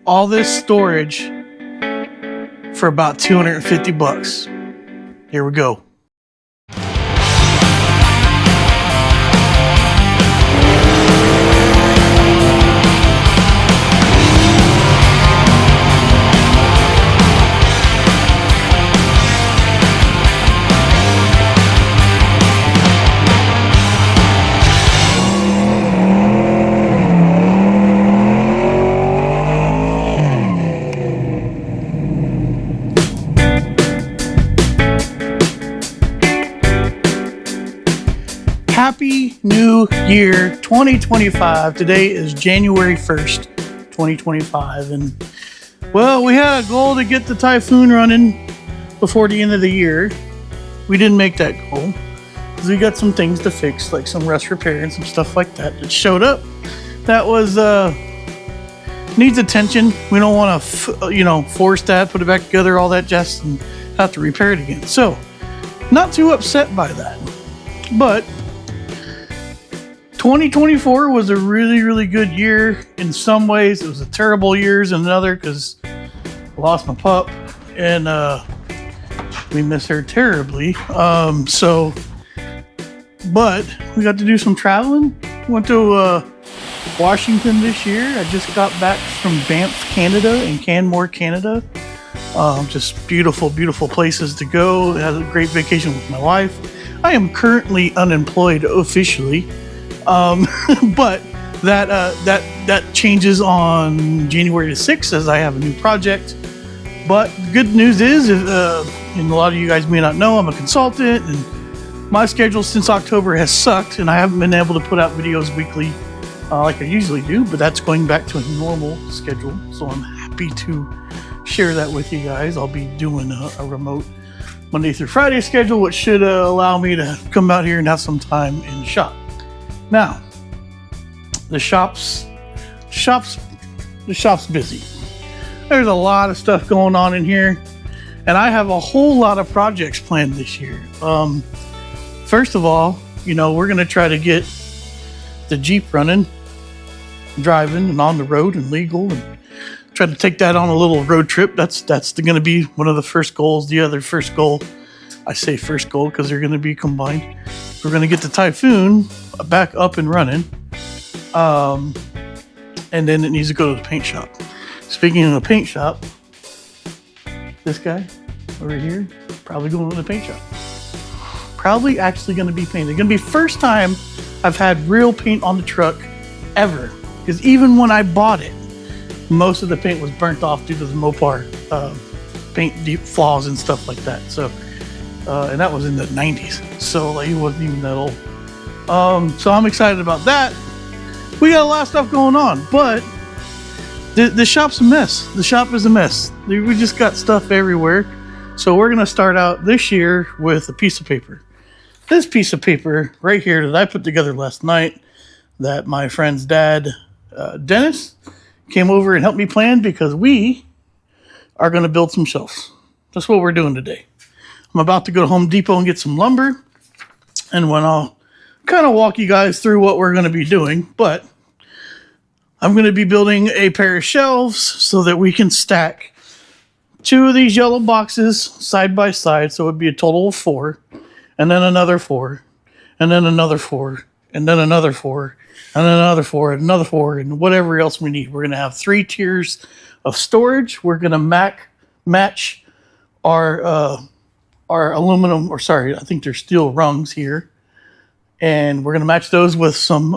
all this storage for about $250. Here we go. Happy New Year 2025. Today is January 1st, 2025. And well, we had a goal to get the Typhoon running before the end of the year. We didn't make that goal because we got some things to fix, like some rust repair and some stuff like that showed up. That was needs attention. We don't want to, force that, put it back together, all that jazz, and have to repair it again. So, not too upset by that. But 2024 was a really, really good year. In some ways, it was a terrible year in another because I lost my pup and we miss her terribly. But we got to do some traveling. Went to Washington this year. I just got back from Banff, Canada, and Canmore, Canada. Just beautiful, beautiful places to go. Had a great vacation with my wife. I am currently unemployed officially. But that changes on January the 6th as I have a new project. But the good news is, and a lot of you guys may not know, I'm a consultant, and my schedule since October has sucked, and I haven't been able to put out videos weekly like I usually do. But that's going back to a normal schedule, so I'm happy to share that with you guys. I'll be doing a remote Monday through Friday schedule, which should allow me to come out here and have some time in the shop. Now, the shop's busy. There's a lot of stuff going on in here, and I have a whole lot of projects planned this year. First of all, we're going to try to get the Jeep running, driving, and on the road and legal, and try to take that on a little road trip. That's going to be one of the first goals. The other first goal, I say first goal because they're going to be combined. We're going to get the Typhoon back up and running. And then it needs to go to the paint shop. Speaking of the paint shop, this guy over here, probably going to the paint shop. Probably actually going to be painted. Going to be first time I've had real paint on the truck ever. Because even when I bought it, most of the paint was burnt off due to the Mopar paint deep flaws and stuff like that. So, and that was in the 90s. So like, it wasn't even that old. So I'm excited about that. We got a lot of stuff going on, but the shop's a mess. The shop is a mess. We just got stuff everywhere. So we're going to start out this year with a piece of paper. This piece of paper right here that I put together last night, that my friend's dad, Dennis, came over and helped me plan, because we are going to build some shelves. That's what we're doing today. I'm about to go to Home Depot and get some lumber, and when I'll kind of walk you guys through what we're going to be doing, but I'm going to be building a pair of shelves so that we can stack 2 of these yellow boxes side by side, so it would be a total of 4, and then another 4, and then another 4, and then another 4, and then another 4, and another 4, and whatever else we need. We're going to have 3 tiers of storage. We're going to match our aluminum, or sorry, I think they're steel rungs here. And we're going to match those with some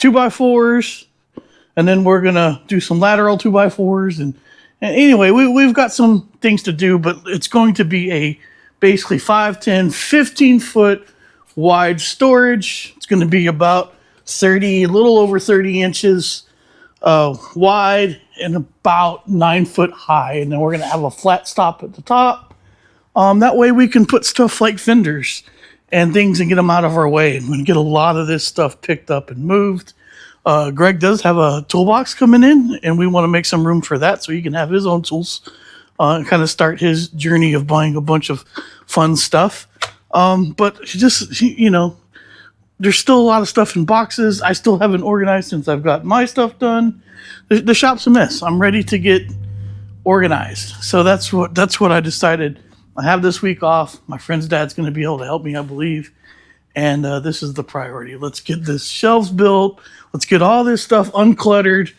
2x4s. And then we're going to do some lateral 2x4s. And anyway, we've got some things to do, but it's going to be a basically 5, 10, 15 foot wide storage. It's going to be about a little over 30 inches wide and about 9 foot high. And then we're going to have a flat stop at the top. That way we can put stuff like fenders and things and get them out of our way. And we're going to get a lot of this stuff picked up and moved. Greg does have a toolbox coming in, and we want to make some room for that so he can have his own tools and kind of start his journey of buying a bunch of fun stuff. But just, there's still a lot of stuff in boxes. I still haven't organized since I've got my stuff done. The shop's a mess. I'm ready to get organized. So that's what I decided. I have this week off. My friend's dad's going to be able to help me, I believe. And this is the priority. Let's get this shelves built. Let's get all this stuff uncluttered,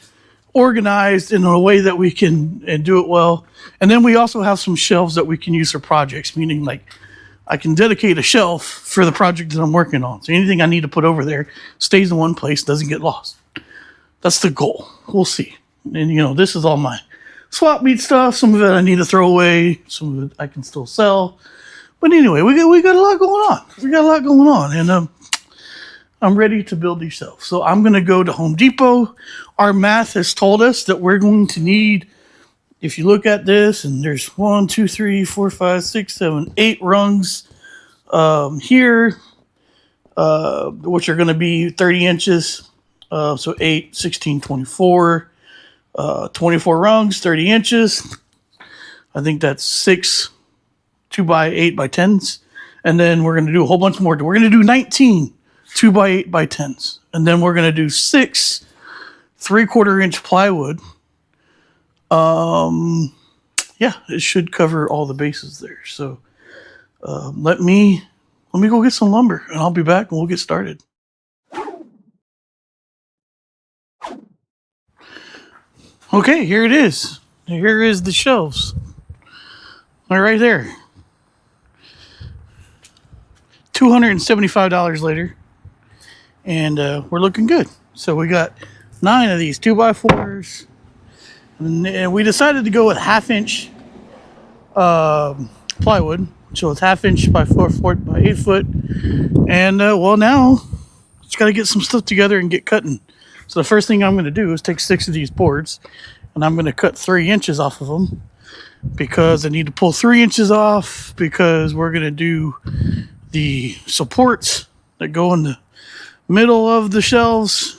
organized in a way that we can and do it well. And then we also have some shelves that we can use for projects, meaning like I can dedicate a shelf for the project that I'm working on. So anything I need to put over there stays in one place, doesn't get lost. That's the goal. We'll see. And this is all my swap meet stuff. Some of it I need to throw away. Some of it I can still sell. But anyway, we got a lot going on. And I'm ready to build these shelves. So I'm going to go to Home Depot. Our math has told us that we're going to need, if you look at this, and there's 1, 2, 3, 4, 5, 6, 7, 8 rungs here, which are going to be 30 inches. So 8, 16, 24, 24 rungs, 30 inches. I think that's 6 2x8 by 10s. And then we're going to do a whole bunch more. We're going to do 19 2x8 by 10s. And then we're going to do 6 3/4 inch plywood. Yeah, it should cover all the bases there. So let me go get some lumber, and I'll be back and we'll get started. Okay, here it is. Here is the shelves. Right there. $275 later, and we're looking good. So we got 9 of these 2x4s, and we decided to go with 1/2 inch plywood. So it's 1/2 inch by 4 foot by 8 foot, and well, now just got to get some stuff together and get cutting. So the first thing I'm going to do is take 6 of these boards, and I'm going to cut 3 inches off of them because I need to pull 3 inches off because we're going to do the supports that go in the middle of the shelves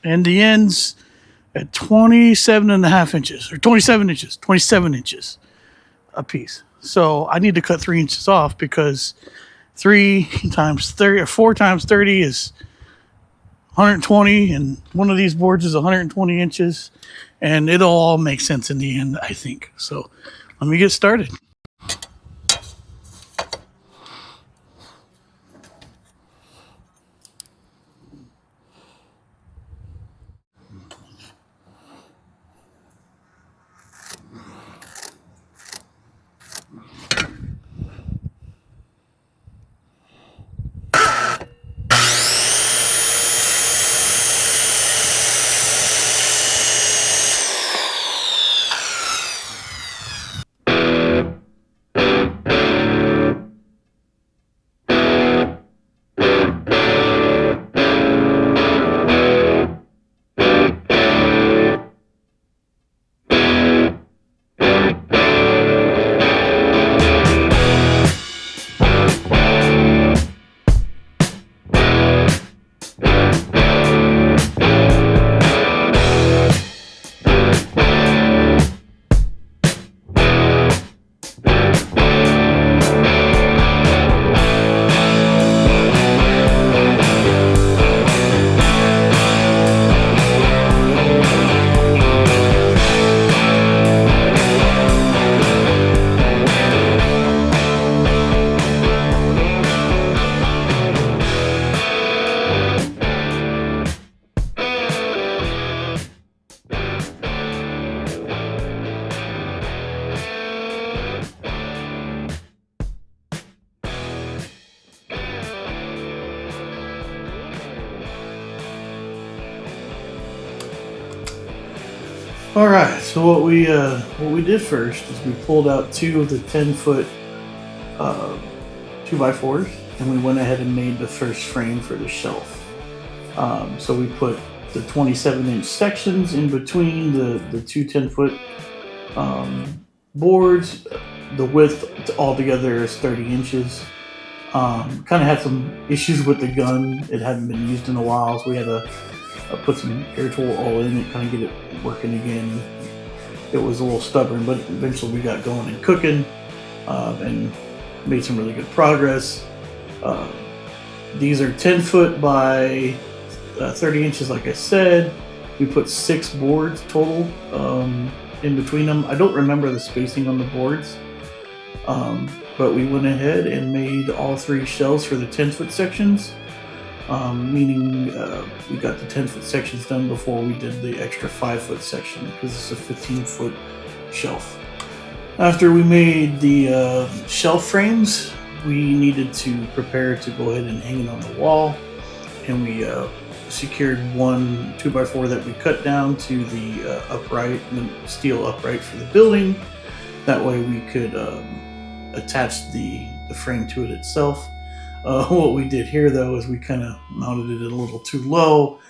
and the ends at 27.5 inches, or 27 inches a piece. So I need to cut 3 inches off because 3 times 30 or 4 times 30 is 120, and one of these boards is 120 inches, and it'll all make sense in the end, I think. So let me get started. All right, so what we did first is we pulled out 2 of the 10-foot 2x4s, and we went ahead and made the first frame for the shelf. So we put the 27-inch sections in between the 2 10-foot boards. The width altogether is 30 inches. Kind of had some issues with the gun. It hadn't been used in a while, so we had to put some air tool oil in it, kind of get it working again. It was a little stubborn, but eventually we got going and cooking, and made some really good progress. These are 10 foot by 30 inches, like I said. We put 6 boards total in between them. I don't remember the spacing on the boards, but we went ahead and made all 3 shelves for the 10-foot sections, meaning we got the 10-foot sections done before we did the extra 5-foot section because it's a 15-foot shelf. After we made the shelf frames, we needed to prepare to go ahead and hang it on the wall, and we secured one 2x4 that we cut down to the upright, the steel upright for the building. That way we could attach the frame to it itself. What we did here though is we kind of mounted it a little too low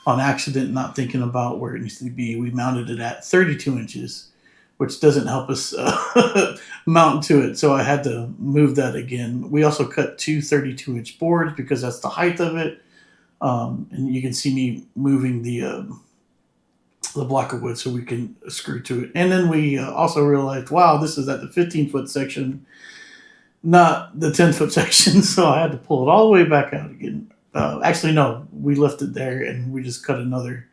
on accident, not thinking about where it needs to be. We mounted it at 32 inches, which doesn't help us mount to it. So I had to move that again. We also cut 2 32-inch boards because that's the height of it. And you can see me moving the block of wood so we can screw to it. And then we also realized, wow, this is at the 15-foot section, not the 10-foot section. So I had to pull it all the way back out again. Actually, no, we left it there and we just cut another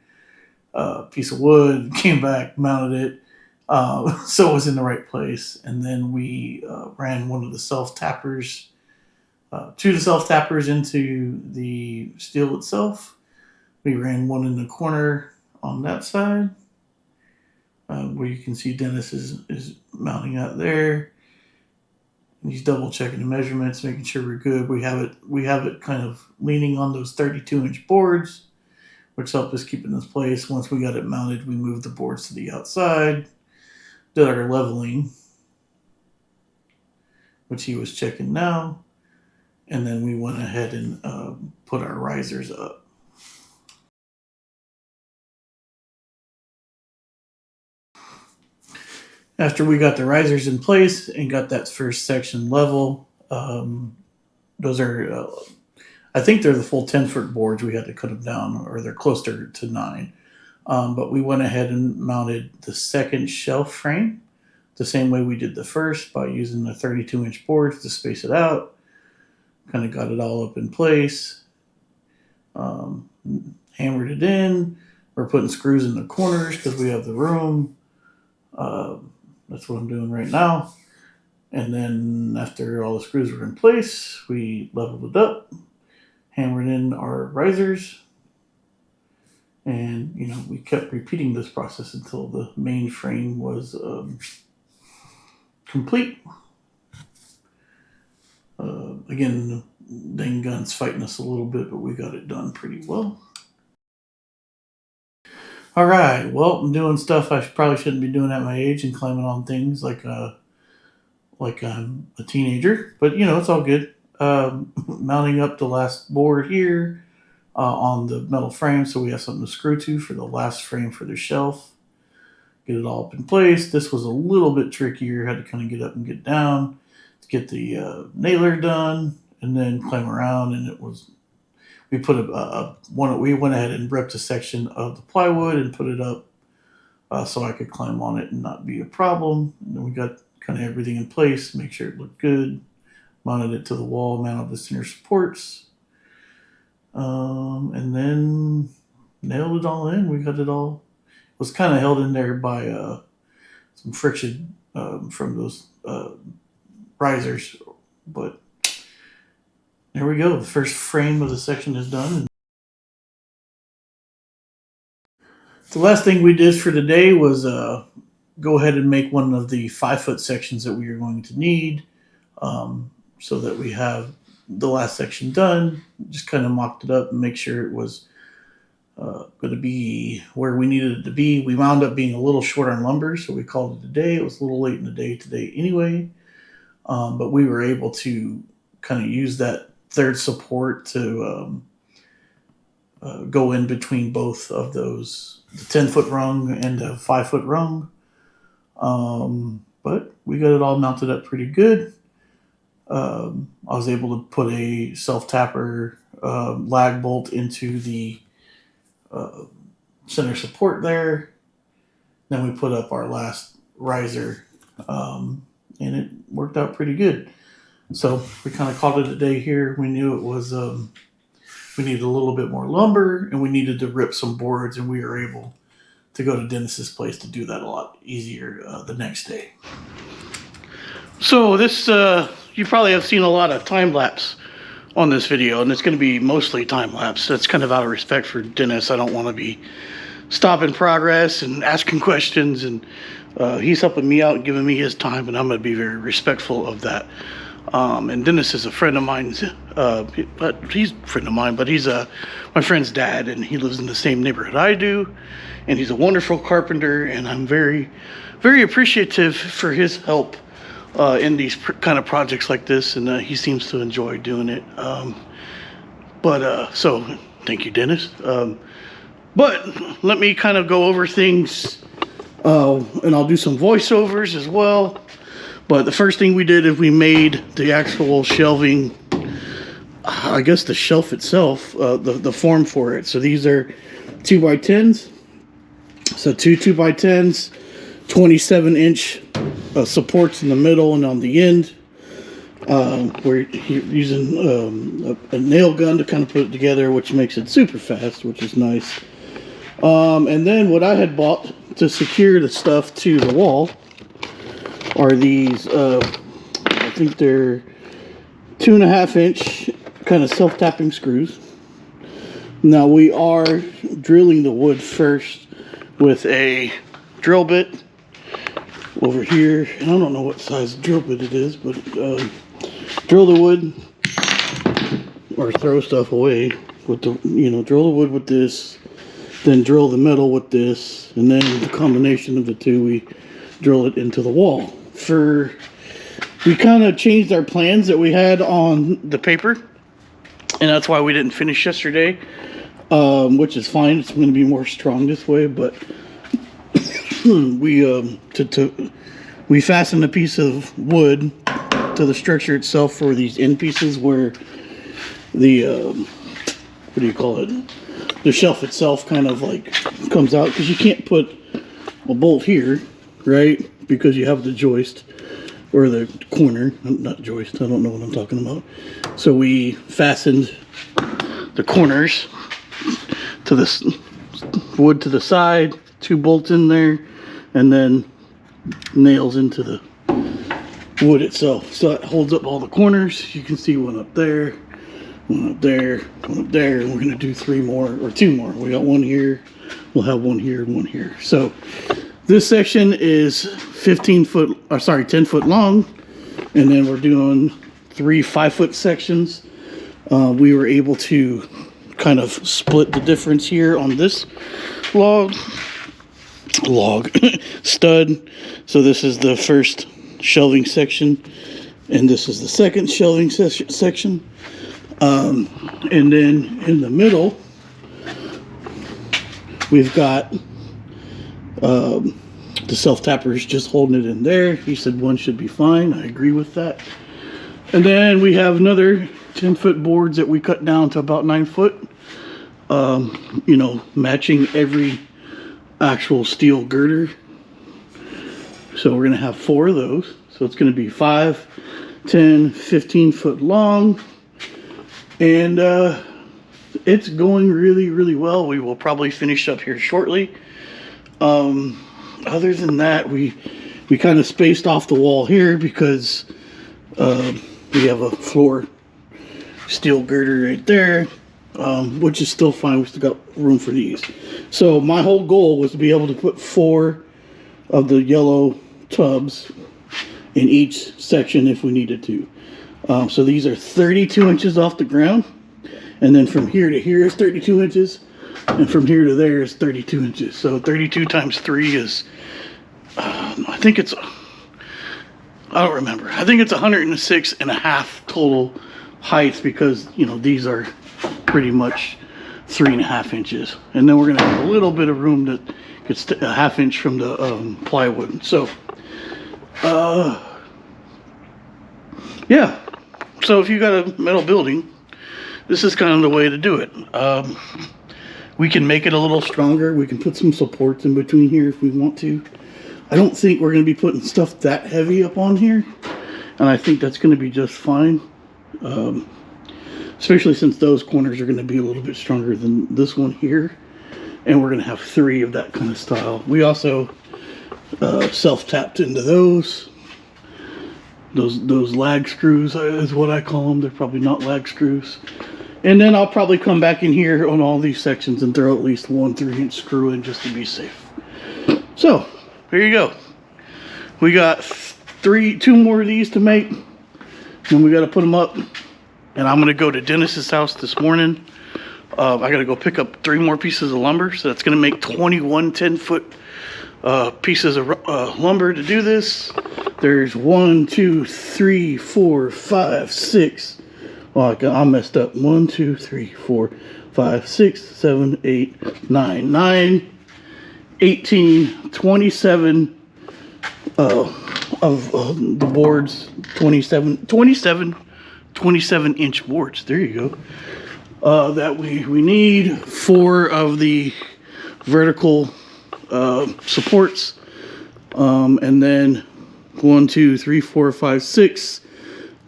piece of wood, came back, mounted it. So it was in the right place. And then we ran one of the self-tappers, 2 of the self-tappers into the steel itself. We ran one in the corner on that side, where you can see Dennis is mounting out there. And he's double checking the measurements, making sure we're good. We have it kind of leaning on those 32-inch boards, which helped us keep it in this place. Once we got it mounted, we moved the boards to the outside, did our leveling, which he was checking now, and then we went ahead and put our risers up. After we got the risers in place and got that first section level, those are, I think they're the full 10-foot boards. We had to cut them down, or they're closer to 9. But we went ahead and mounted the second shelf frame the same way we did the first, by using the 32-inch boards to space it out. Kind of got it all up in place, hammered it in. We're putting screws in the corners because we have the room. That's what I'm doing right now. And then after all the screws were in place, we leveled it up, hammered in our risers, and we kept repeating this process until the main frame was complete. Again, the dang gun's fighting us a little bit, but we got it done pretty well. All right, well, I'm doing stuff I probably shouldn't be doing at my age and climbing on things like I'm a teenager, but it's all good. Mounting up the last board here on the metal frame, so we have something to screw to for the last frame for the shelf. Get it all up in place. This was a little bit trickier. Had to kind of get up and get down to get the nailer done, and then climb around. And it was, we put we went ahead and ripped a section of the plywood and put it up so I could climb on it and not be a problem. And then we got kind of everything in place, make sure it looked good. Mounted it to the wall, mounted the center supports, and then nailed it all in. We got it all. It was kind of held in there by some friction from those risers, but there we go. The first frame of the section is done. The last thing we did for today was go ahead and make one of the 5-foot sections that we are going to need, so that we have the last section done. Just kind of mocked it up and make sure it was going to be where we needed it to be. We wound up being a little short on lumber, so we called it a day. It was a little late in the day today anyway, but we were able to kind of use that third support to go in between both of those, the 10-foot rung and the 5-foot rung. But we got it all mounted up pretty good. I was able to put a self-tapper lag bolt into the center support there. Then we put up our last riser, and it worked out pretty good. So we kind of called it a day here. We knew it was we needed a little bit more lumber, and we needed to rip some boards, and we were able to go to Dennis's place to do that a lot easier the next day. So this, you probably have seen a lot of time lapse on this video, and it's going to be mostly time lapse. That's kind of out of respect for Dennis. I don't want to be stopping progress and asking questions, and he's helping me out and giving me his time, and I'm going to be very respectful of that. And Dennis is a friend of mine, but he's a friend of mine, but he's my friend's dad, and he lives in the same neighborhood I do, and he's a wonderful carpenter, and I'm very, very appreciative for his help in these kind of projects like this, and he seems to enjoy doing it. So thank you, Dennis. But let me kind of go over things, and I'll do some voiceovers as well. But the first thing we did is we made the actual shelving, I guess the shelf itself, the form for it. So these are 2x10s. So two 2x10s, 27-inch supports in the middle and on the end. We're using a nail gun to kind of put it together, which makes it super fast, which is nice. And then what I had bought to secure the stuff to the wall are these, I think they're 2.5-inch kind of self-tapping screws. Now we are drilling the wood first with a drill bit over here. I don't know what size drill bit it is, but drill the wood or throw stuff away with the, drill the wood with this, then drill the metal with this, and then the combination of the two, we drill it into the wall. We kind of changed our plans that we had on the paper, and that's why we didn't finish yesterday, which is fine. It's going to be more strong this way, but we fastened a piece of wood to the structure itself for these end pieces where the what do you call it, the shelf itself kind of like comes out, because you can't put a bolt here, right, because you have the joist or the corner, not joist, I don't know what I'm talking about. So we fastened the corners to this wood to the side, 2 bolts in there, and then nails into the wood itself. So it holds up all the corners. You can see one up there, one up there, one up there, and we're gonna do 3 more or 2 more. We got one here, we'll have one here and one here. So this section is 10 foot long, and then we're doing 3 5-foot sections. We were able to kind of split the difference here on this log stud. So this is the first shelving section, and this is the second shelving section. And then in the middle, we've got the self-tappers just holding it in there. He said 1 should be fine. I agree with that. And then we have another 10-foot boards that we cut down to about 9 foot. Matching every actual steel girder. So we're going to have 4 of those. So it's going to be 5, 10, 15 foot long. And it's going really, really well. We will probably finish up here shortly. Other than that, we kind of spaced off the wall here because we have a floor steel girder right there, which is still fine. We still got room for these. So my whole goal was to be able to put 4 of the yellow tubs in each section if we needed to. So these are 32 inches off the ground, and then from here to here is 32 inches, and from here to there is 32 inches. So 32 times 3 is, I think it's, I don't remember. I think it's 106.5 total heights, because, these are pretty much 3.5 inches. And then we're going to have a little bit of room that gets to 1/2 inch from the plywood. So, yeah. So if you got a metal building, this is kind of the way to do it. We can make it a little stronger. We can put some supports in between here if we want to. I don't think we're going to be putting stuff that heavy up on here. and I think that's going to be just fine. Especially since those corners are going to be a little bit stronger than this one here, and we're going to have 3 of that kind of style. We also self-tapped into those lag screws is what I call them. They're probably not lag screws. And then I'll probably come back in here on all these sections and throw at least 1 3-inch screw in just to be safe. So here you go. We got 2 more of these to make, and we got to put them up. And I'm gonna go to Dennis's house this morning. I gotta go pick up 3 more pieces of lumber, so that's gonna make 21 10-foot pieces of lumber to do this. There's 1 2 3 4 5 6. Oh, I messed up. 1 2 3 4 5 6 7 8 9 18 27 of the boards. 27-inch boards. There you go. That we need 4 of the vertical supports, and then 1 2 3 4 5 6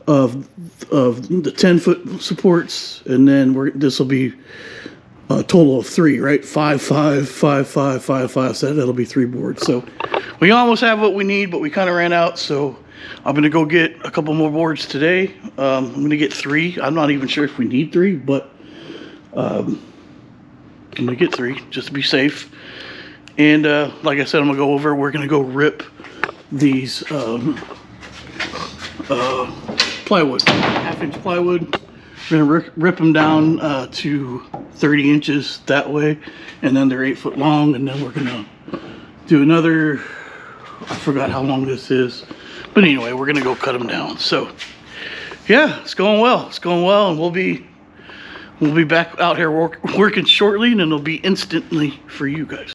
of the 10-foot supports, and then this will be a total of 3, right? 5 5 5 5 5 5. So that'll be 3 boards. So we almost have what we need, but we kind of ran out. So I'm gonna go get a couple more boards today. I'm gonna get 3. I'm not even sure if we need 3, but I'm gonna get 3 just to be safe. And like I said, I'm gonna go over. We're gonna go rip these plywood, 1/2-inch plywood. We're gonna rip them down to 30 inches that way, and then they're 8 foot long. And then we're gonna do another. I forgot how long this is. But anyway, we're gonna go cut them down. So yeah, it's going well. It's going well, and we'll be back out here working shortly, and it'll be instantly for you guys.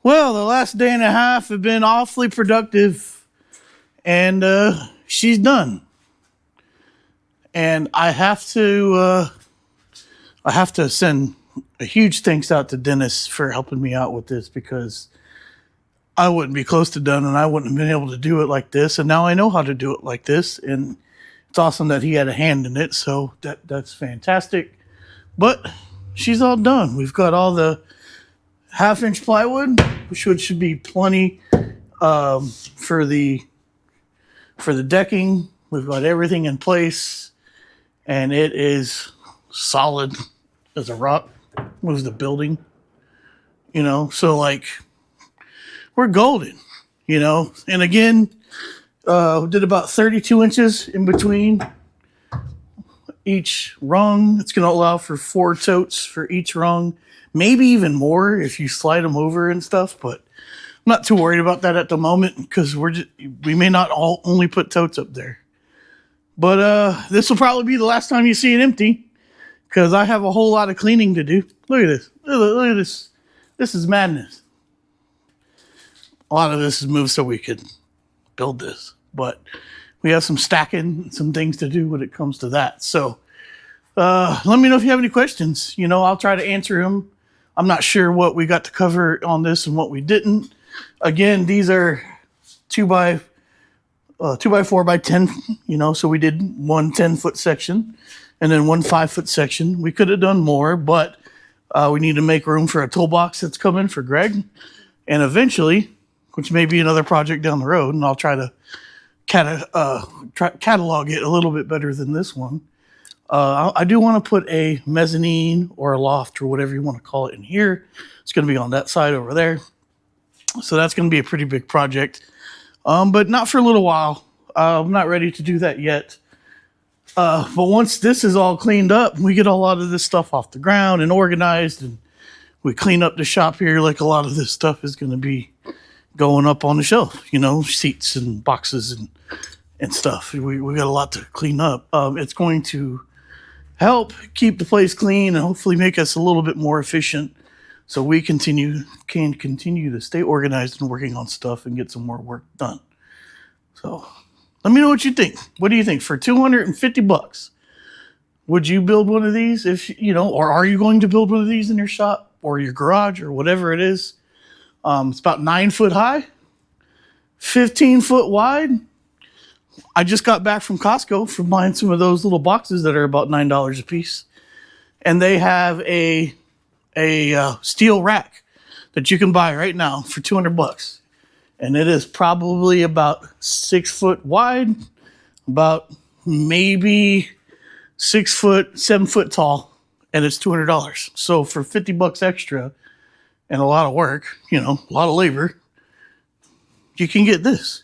Well, the last day and a half have been awfully productive, and she's done. And I have to send a huge thanks out to Dennis for helping me out with this, because I wouldn't be close to done, and I wouldn't have been able to do it like this. And now I know how to do it like this, and it's awesome that he had a hand in it. So that's fantastic. But she's all done. We've got all the 1/2-inch plywood, which should be plenty for the decking. We've got everything in place, and it is solid as a rock. Was the building, so like we're golden, and again, did about 32 inches in between each rung. It's going to allow for 4 totes for each rung, maybe even more if you slide them over and stuff, but I'm not too worried about that at the moment because we may not only put totes up there. But this will probably be the last time you see it empty because I have a whole lot of cleaning to do. Look at this. Look at this. This is madness. A lot of this is moved so we could build this. But we have some stacking, some things to do when it comes to that. So let me know if you have any questions. I'll try to answer them. I'm not sure what we got to cover on this and what we didn't. Again, these are 2x4 by 10, so we did one 10-foot section and then one 5-foot section. We could have done more, but we need to make room for a toolbox that's coming for Greg. And eventually, which may be another project down the road, and I'll try to catalog it a little bit better than this one. I do want to put a mezzanine or a loft or whatever you want to call it in here. It's going to be on that side over there. So that's going to be a pretty big project, but not for a little while. I'm not ready to do that yet. But once this is all cleaned up, we get a lot of this stuff off the ground and organized, and we clean up the shop here. Like a lot of this stuff is going to be going up on the shelf, seats and boxes and stuff. We got a lot to clean up. It's going to help keep the place clean and hopefully make us a little bit more efficient so we can continue to stay organized and working on stuff and get some more work done. So let me know what you think. What do you think? For $250, would you build one of these or are you going to build one of these in your shop or your garage or whatever it is? It's about 9 foot high, 15 foot wide. I just got back from Costco from buying some of those little boxes that are about $9 a piece. And they have a steel rack that you can buy right now for $200. And it is probably about 6 foot wide, about maybe 6 foot, 7 foot tall, and it's $200. So for $50 extra and a lot of work, a lot of labor, you can get this,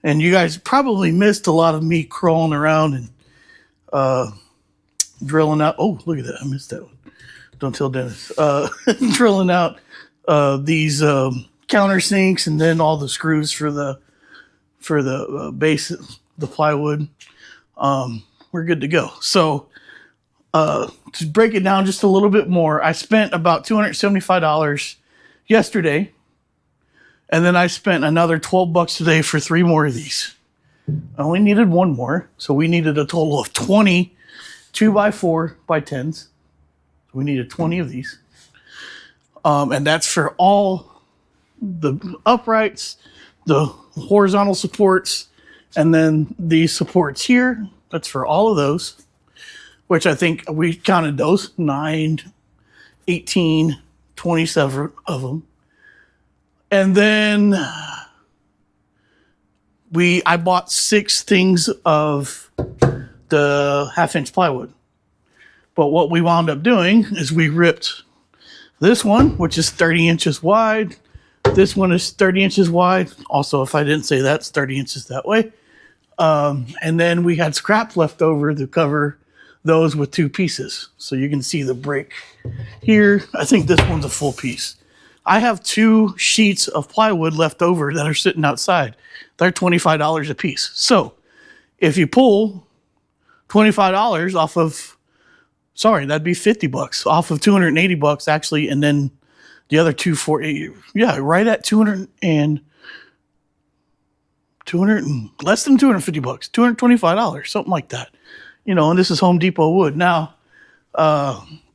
And you guys probably missed a lot of me crawling around and drilling out. Oh, look at that. I missed that one. Don't tell Dennis. Drilling out these countersinks and then all the screws for the base, the plywood. We're good to go. So to break it down just a little bit more, I spent about $275 yesterday. And then I spent another $12 today for 3 more of these. I only needed 1 more. So we needed a total of 20 2x4 by 10s. We needed 20 of these. And that's for all the uprights, the horizontal supports, and then these supports here. That's for all of those, which I think we counted those 9, 18, 27 of them. And then I bought 6 things of the 1/2-inch plywood. But what we wound up doing is we ripped this one, which is 30 inches wide. This one is 30 inches wide. Also, if I didn't say that, it's 30 inches that way. And then we had scraps left over to cover those with 2 pieces. So you can see the break here. I think this one's a full piece. I have 2 sheets of plywood left over that are sitting outside. They're $25 a piece. So if you pull $25 off of, that'd be $50 off of $280 actually. And then the other 2 for, right at 200 and less than $250, $225, something like that. And this is Home Depot wood. Now,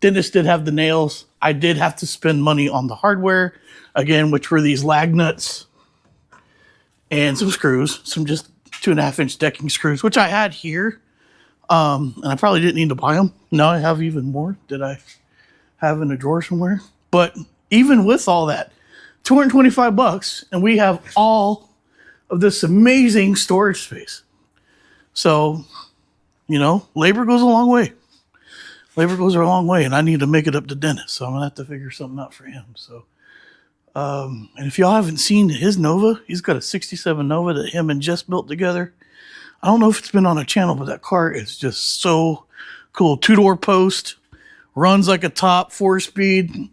Dennis did have the nails. I did have to spend money on the hardware, again, which were these lag nuts and some screws, some just 2.5-inch decking screws, which I had here. And I probably didn't need to buy them. Now I have even more that I have in a drawer somewhere. But even with all that, $225, and we have all of this amazing storage space. So, you know, labor goes a long way. Labor goes a long way, and I need to make it up to Dennis, so I'm gonna have to figure something out for him. So, and if y'all haven't seen his Nova, he's got a '67 Nova that him and Jess built together. I don't know if it's been on a channel, but that car is just so cool. 2-door post, runs like a top, 4-speed.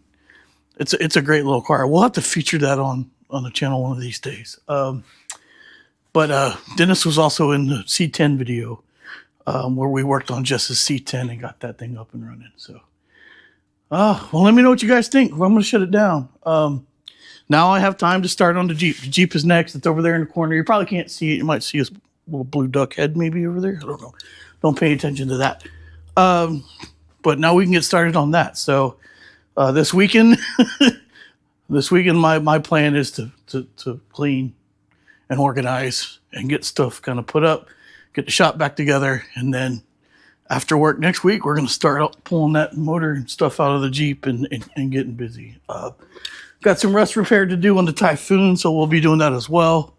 It's a great little car. We'll have to feature that on the channel one of these days. But Dennis was also in the C10 video where we worked on Jess's C10 and got that thing up and running. So, well, let me know what you guys think. I'm going to shut it down. Now I have time to start on the Jeep. The Jeep is next. It's over there in the corner. You probably can't see it. You might see his little blue duck head maybe over there. I don't know. Don't pay attention to that. But now we can get started on that. So this weekend, my plan is to clean and organize and get stuff kind of put up, get the shop back together, and then after work next week, we're going to start pulling that motor and stuff out of the Jeep and getting busy. Got some rust repair to do on the Typhoon, so we'll be doing that as well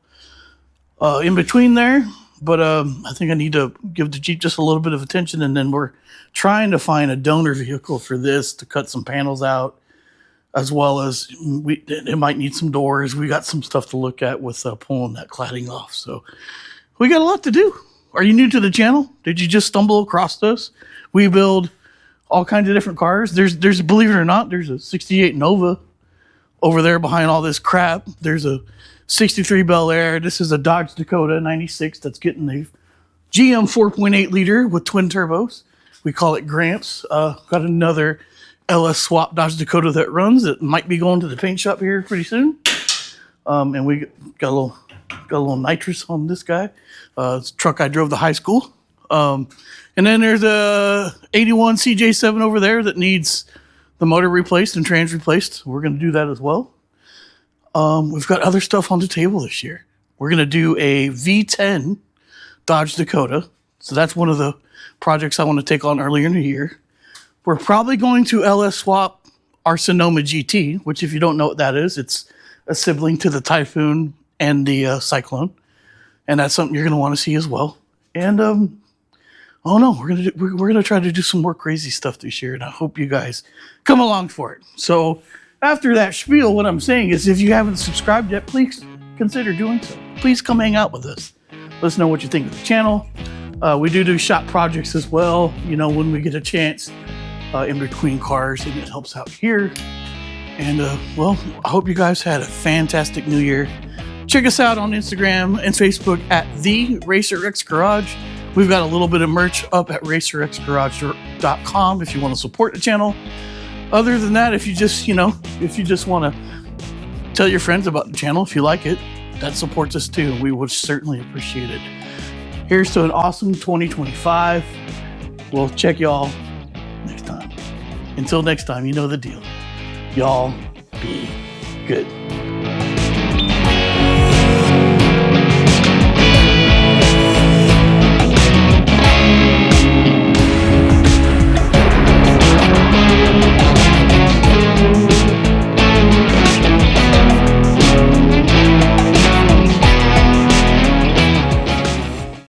in between there. But I think I need to give the Jeep just a little bit of attention, and then we're trying to find a donor vehicle for this to cut some panels out, as well as it might need some doors. We got some stuff to look at with pulling that cladding off. So we got a lot to do. Are you new to the channel? Did you just stumble across us? We build all kinds of different cars. There's believe it or not, there's a 68 Nova over there behind all this crap. There's a 63 Bel Air. This is a Dodge Dakota 96 that's getting a GM 4.8 liter with twin turbos. We call it Gramps. Got another LS swap Dodge Dakota that runs. It might be going to the paint shop here pretty soon. And we got a little nitrous on this guy. It's a truck I drove to high school. And then there's a 81 CJ7 over there that needs the motor replaced and trans replaced. We're going to do that as well. We've got other stuff on the table this year. We're going to do a V10 Dodge Dakota. So that's one of the projects I want to take on earlier in the year. We're probably going to LS swap our Sonoma GT, which if you don't know what that is, it's a sibling to the Typhoon and the Cyclone. And that's something you're going to want to see as well. And, oh no, we're going to try to do some more crazy stuff this year. And I hope you guys come along for it. So after that spiel, what I'm saying is if you haven't subscribed yet, please consider doing so. Please come hang out with us. Let us know what you think of the channel. We do shop projects as well, you know, when we get a chance in between cars, and it helps out here. And, well, I hope you guys had a fantastic new year. Check us out on Instagram and Facebook at The RacerX Garage. We've got a little bit of merch up at racerxgarage.com if you want to support the channel. Other than that, if you just want to tell your friends about the channel, if you like it, that supports us too. We would certainly appreciate it. Here's to an awesome 2025. We'll check y'all next time. Until next time, you know the deal. Y'all be good.